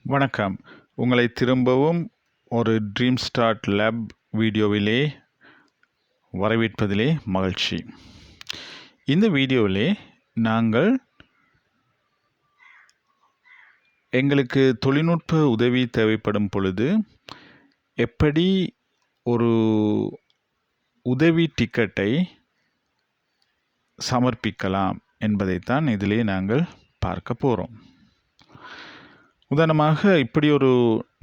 வணக்கம். உங்களை திரும்பவும் ஒரு ட்ரீம் ஸ்டார்ட் லேப் வீடியோவிலே வரவேற்பதிலே மகிழ்ச்சி. இந்த வீடியோவிலே நாங்கள் எங்களுக்கு தொழில்நுட்ப உதவி தேவைப்படும் பொழுது எப்படி ஒரு உதவி டிக்கெட்டை சமர்ப்பிக்கலாம் என்பதைத்தான் இதிலே நாங்கள் பார்க்க போகிறோம். உதாரணமாக இப்படி ஒரு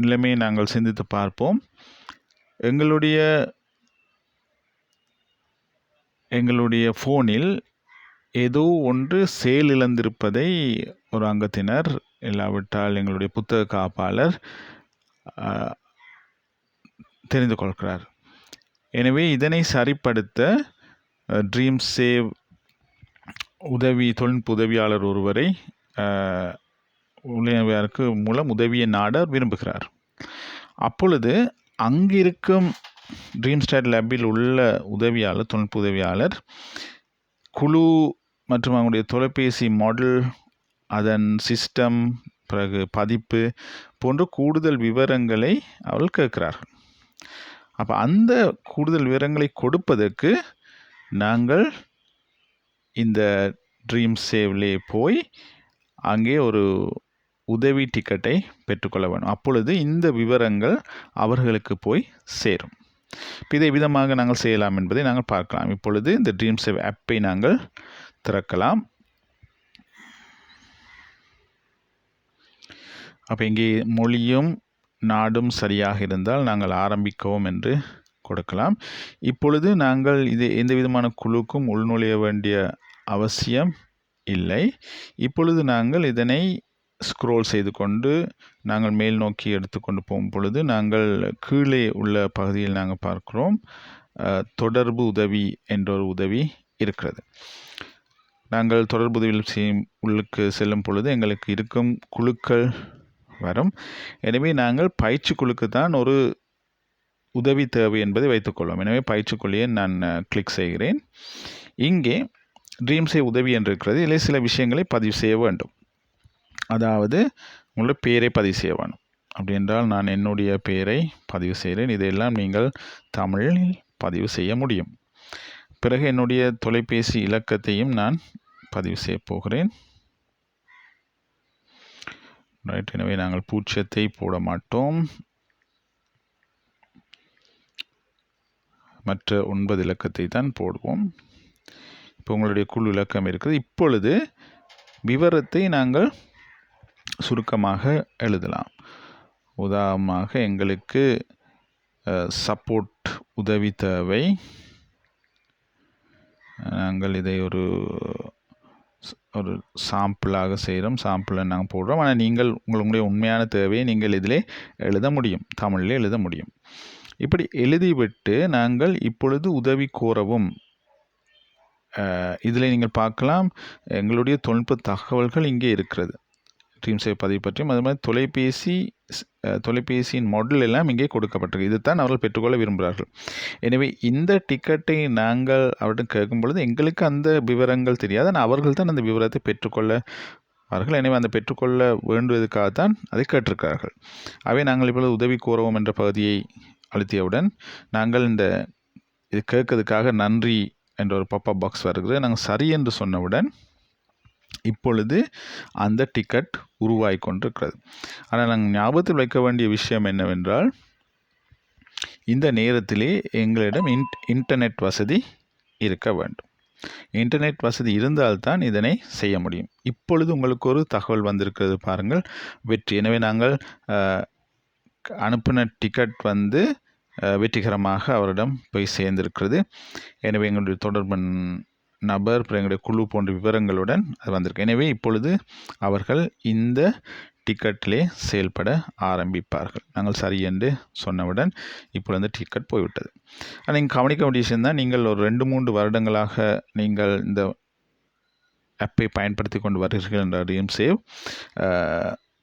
நிலைமையை நாங்கள் சிந்தித்து பார்ப்போம். எங்களுடைய ஃபோனில் ஏதோ ஒன்று செயலிழந்திருப்பதை ஒரு அங்கத்தினர் இல்லாவிட்டால் எங்களுடைய புத்தக காப்பாளர் தெரிந்து கொள்கிறார். எனவே இதனை சரிப்படுத்த ட்ரீம் சேவ் தொழில்நுட்ப உதவியாளர் ஒருவரை ஊழியருக்கு மூலம் உதவியை நாட விரும்புகிறார். அப்பொழுது அங்கிருக்கும் ட்ரீம் ஸ்டார்ட் லேபில் உள்ள தொழில்நுட்ப உதவியாளர் குழு மற்றும் அவங்களுடைய தொலைபேசி மாடல், அதன் சிஸ்டம், பிறகு பதிப்பு போன்ற கூடுதல் விவரங்களை அவர்கள் கேட்கிறார்கள். அப்போ அந்த கூடுதல் விவரங்களை கொடுப்பதற்கு நாங்கள் இந்த ட்ரீம் சேவ்லே போய் அங்கே ஒரு உதவி டிக்கெட்டை பெற்றுக்கொள்ள வேண்டும். அப்பொழுது இந்த விவரங்கள் அவர்களுக்கு போய் சேரும். இதை விதமாக நாங்கள் செய்யலாம் என்பதை நாங்கள் பார்க்கலாம். இப்பொழுது இந்த ட்ரீம் சேவ் ஆப்பை நாங்கள் திறக்கலாம். அப்போ இங்கே மொழியும் நாடும் சரியாக இருந்தால் நாங்கள் ஆரம்பிக்கவும் என்று கொடுக்கலாம். இப்பொழுது நாங்கள் எந்த விதமான குழுக்கும் உள்நுழைய வேண்டிய அவசியம் இல்லை. இப்பொழுது நாங்கள் இதனை ஸ்க்ரோல் செய்து கொண்டு நாங்கள் மேல் நோக்கி எடுத்துக்கொண்டு போகும் பொழுது நாங்கள் கீழே உள்ள பகுதியில் நாங்கள் பார்க்கிறோம் தொடர்பு உதவி என்ற ஒரு உதவி இருக்கிறது. நாங்கள் தொடர்பு உதவியில் உள்ளுக்கு செல்லும் பொழுது எங்களுக்கு இருக்கும் குழுக்கள் வரும். எனவே நாங்கள் பயிற்சி குழுக்கு தான் ஒரு உதவி தேவை என்பதை வைத்துக்கொள்வோம். எனவே பயிற்சி குழுவை நான் கிளிக் செய்கிறேன். இங்கே ட்ரீம் சேவ் உதவி என்று இருக்கிறது. இதில் சில விஷயங்களை பதிவு செய்ய வேண்டும். அதாவது உங்களுடைய பெயரை பதிவு செய்ய வேணும். அப்படி என்றால் நான் என்னுடைய பெயரை பதிவு செய்கிறேன். இதையெல்லாம் நீங்கள் தமிழில் பதிவு செய்ய முடியும். பிறகு என்னுடைய தொலைபேசி இலக்கத்தையும் நான் பதிவு செய்ய போகிறேன். ரைட். எனவே நாங்கள் 0 போட மாட்டோம். மற்ற 9 இலக்கத்தை தான் போடுவோம். இப்போ உங்களுடைய குழு இலக்கம் இருக்குது. இப்பொழுது விவரத்தை நாங்கள் சுருக்கமாக எழுதலாம். உதாரணமாக எங்களுக்கு சப்போர்ட் உதவி தேவை. நாங்கள் இதை ஒரு சாம்பிளாக செய்கிறோம். சாம்பிளை நாங்கள் போடுறோம். ஆனால் நீங்கள் உங்களுடைய உண்மையான தேவையை நீங்கள் இதிலே எழுத முடியும், தமிழிலே எழுத முடியும். இப்படி எழுதிவிட்டு நாங்கள் இப்பொழுது உதவி கோரவும் இதில் நீங்கள் பார்க்கலாம். எங்களுடைய தொழில்நுட்ப தகவல்கள் இங்கே இருக்கிறது. ட்ரீம் சேவ் பதிவு பற்றியும் அது மாதிரி தொலைபேசியின் மாடல் எல்லாம் இங்கே கொடுக்கப்பட்டிருக்கு. இதுதான் அவர்கள் பெற்றுக்கொள்ள விரும்புகிறார்கள். எனவே இந்த டிக்கெட்டை நாங்கள் அவர்கிட்ட கேட்கும் பொழுது எங்களுக்கு அந்த விவரங்கள் தெரியாது. ஆனால் அவர்கள் தான் அந்த விவரத்தை பெற்றுக்கொள்வார்கள். எனவே அந்த பெற்றுக்கொள்ள வேண்டுவதற்காகத்தான் அதை கேட்டிருக்கிறார்கள். அவை நாங்கள் இப்பொழுது உதவி கோரவும் என்ற பகுதியை அழுத்தியவுடன் நாங்கள் இது கேட்கறதுக்காக நன்றி என்ற ஒரு பாப்அப் பாக்ஸ் வருகிறது. நாங்கள் சரி என்று சொன்னவுடன் இப்பொழுது அந்த டிக்கெட் உருவாகி கொண்டிருக்கிறது. ஆனால் நாங்கள் ஞாபகத்தில் வைக்க வேண்டிய விஷயம் என்னவென்றால், இந்த நேரத்திலே எங்களிடம் இன்டர்நெட் வசதி இருக்க வேண்டும். இன்டர்நெட் வசதி இருந்தால்தான் இதனை செய்ய முடியும். இப்பொழுது உங்களுக்கு ஒரு தகவல் வந்திருக்கிறது பாருங்கள், வெற்றி. எனவே நாங்கள் அனுப்பின டிக்கெட் வெற்றிகரமாக அவரிடம் போய் சேர்ந்திருக்கிறது. எனவே எங்களுடைய தொடர்பு நபர், எங்களுடைய குழு போன்ற விவரங்களுடன் அது வந்திருக்கு. எனவே இப்பொழுது அவர்கள் இந்த டிக்கெட்டிலே செயல்பட ஆரம்பிப்பார்கள். நாங்கள் சரி என்று சொன்னவுடன் இப்பொழுது டிக்கெட் போய்விட்டது. ஆனால் நீங்கள் கவனிக்க வேண்டிய விஷயம் தான், நீங்கள் ஒரு 2-3 வருடங்களாக நீங்கள் இந்த ஆப்பை பயன்படுத்தி கொண்டு வருகிறீர்கள் என்ற ட்ரீம் சேவ்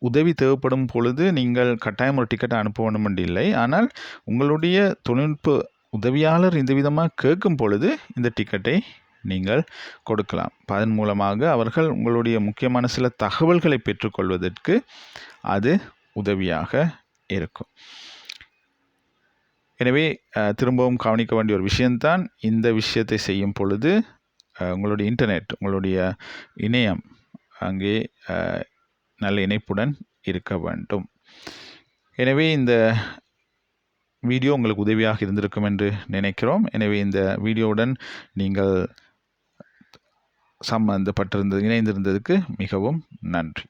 உதவி தேவைப்படும் பொழுது நீங்கள் கட்டாயம் ஒரு டிக்கெட்டை அனுப்ப வேண்டும் என்று இல்லை. ஆனால் உங்களுடைய தொழில்நுட்ப உதவியாளர் இந்த விதமாக கேட்கும் பொழுது இந்த டிக்கெட்டை நீங்கள் கொடுக்கலாம். அதன் மூலமாக அவர்கள் உங்களுடைய முக்கியமான சில தகவல்களை பெற்றுக்கொள்வதற்கு அது உதவியாக இருக்கும். எனவே திரும்பவும் கவனிக்க வேண்டிய ஒரு விஷயம்தான், இந்த விஷயத்தை செய்யும் பொழுது உங்களுடைய இன்டர்நெட், உங்களுடைய இணையம் அங்கே நல்ல இணைப்புடன் இருக்க வேண்டும். எனவே இந்த வீடியோ உங்களுக்கு உதவியாக இருந்திருக்கும் என்று நினைக்கிறோம். எனவே இந்த வீடியோவுடன் நீங்கள் இணைந்திருந்ததுக்கு மிகவும் நன்றி.